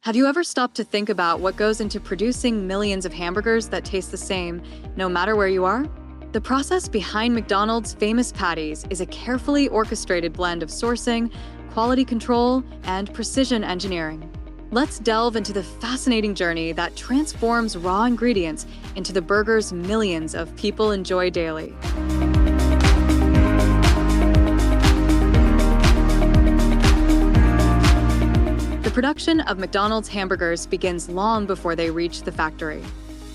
Have you ever stopped to think about what goes into producing millions of hamburgers that taste the same, no matter where you are? The process behind McDonald's famous patties is a carefully orchestrated blend of sourcing, quality control, and precision engineering. Let's delve into the fascinating journey that transforms raw ingredients into the burgers millions of people enjoy daily. The production of McDonald's hamburgers begins long before they reach the factory.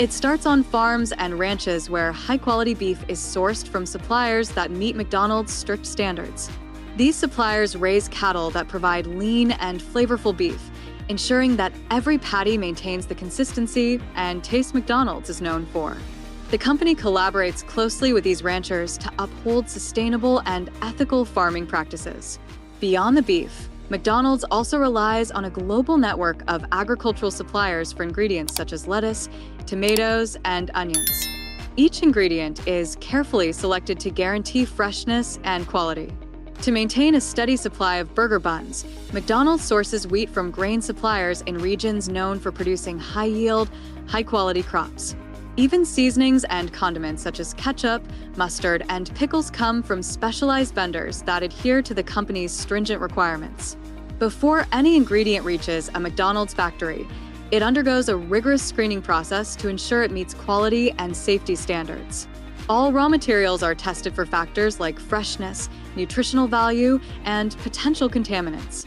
It starts on farms and ranches where high-quality beef is sourced from suppliers that meet McDonald's strict standards. These suppliers raise cattle that provide lean and flavorful beef, ensuring that every patty maintains the consistency and taste McDonald's is known for. The company collaborates closely with these ranchers to uphold sustainable and ethical farming practices. Beyond the beef, McDonald's also relies on a global network of agricultural suppliers for ingredients such as lettuce, tomatoes, and onions. Each ingredient is carefully selected to guarantee freshness and quality. To maintain a steady supply of burger buns, McDonald's sources wheat from grain suppliers in regions known for producing high-yield, high-quality crops. Even seasonings and condiments such as ketchup, mustard, and pickles come from specialized vendors that adhere to the company's stringent requirements. Before any ingredient reaches a McDonald's factory, it undergoes a rigorous screening process to ensure it meets quality and safety standards. All raw materials are tested for factors like freshness, nutritional value, and potential contaminants.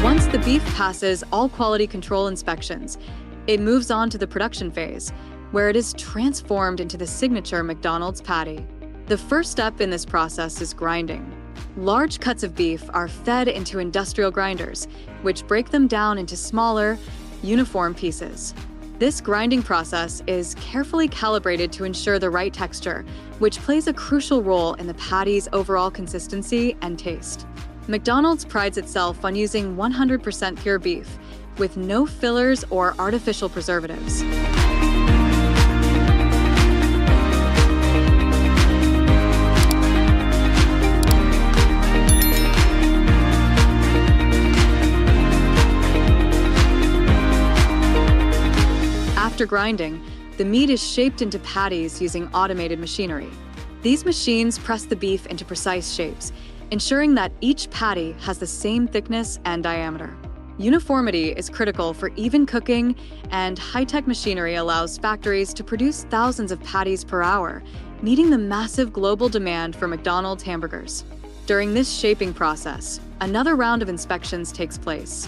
Once the beef passes all quality control inspections, it moves on to the production phase, where it is transformed into the signature McDonald's patty. The first step in this process is grinding. Large cuts of beef are fed into industrial grinders, which break them down into smaller, uniform pieces. This grinding process is carefully calibrated to ensure the right texture, which plays a crucial role in the patty's overall consistency and taste. McDonald's prides itself on using 100% pure beef, with no fillers or artificial preservatives. After grinding, the meat is shaped into patties using automated machinery. These machines press the beef into precise shapes, ensuring that each patty has the same thickness and diameter. Uniformity is critical for even cooking, and high-tech machinery allows factories to produce thousands of patties per hour, meeting the massive global demand for McDonald's hamburgers. During this shaping process, another round of inspections takes place.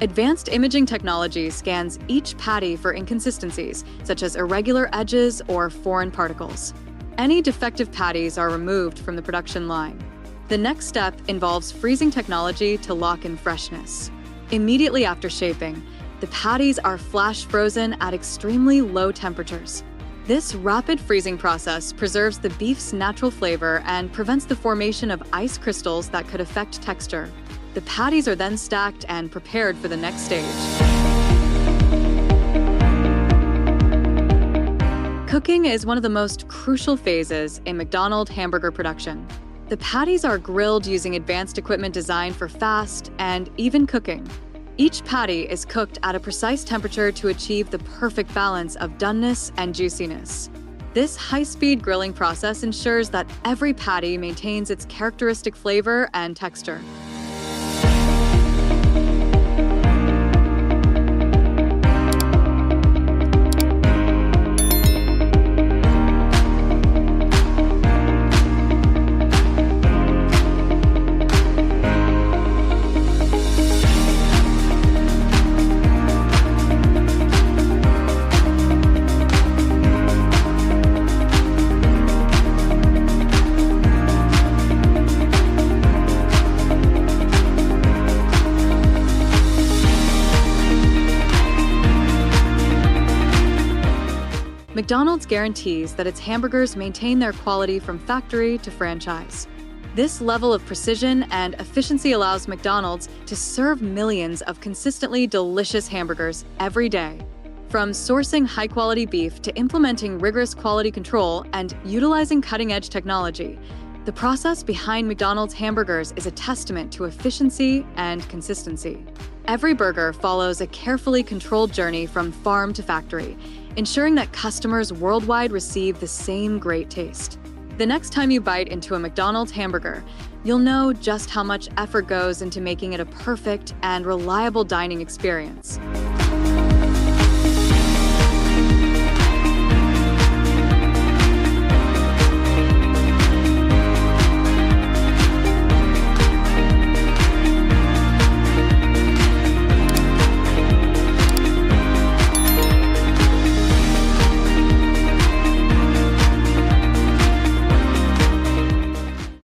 Advanced imaging technology scans each patty for inconsistencies, such as irregular edges or foreign particles. Any defective patties are removed from the production line. The next step involves freezing technology to lock in freshness. Immediately after shaping, the patties are flash frozen at extremely low temperatures. This rapid freezing process preserves the beef's natural flavor and prevents the formation of ice crystals that could affect texture. The patties are then stacked and prepared for the next stage. Cooking is one of the most crucial phases in McDonald's hamburger production. The patties are grilled using advanced equipment designed for fast and even cooking. Each patty is cooked at a precise temperature to achieve the perfect balance of doneness and juiciness. This high-speed grilling process ensures that every patty maintains its characteristic flavor and texture. McDonald's guarantees that its hamburgers maintain their quality from factory to franchise. This level of precision and efficiency allows McDonald's to serve millions of consistently delicious hamburgers every day. From sourcing high-quality beef to implementing rigorous quality control and utilizing cutting-edge technology, the process behind McDonald's hamburgers is a testament to efficiency and consistency. Every burger follows a carefully controlled journey from farm to factory, ensuring that customers worldwide receive the same great taste. The next time you bite into a McDonald's hamburger, you'll know just how much effort goes into making it a perfect and reliable dining experience.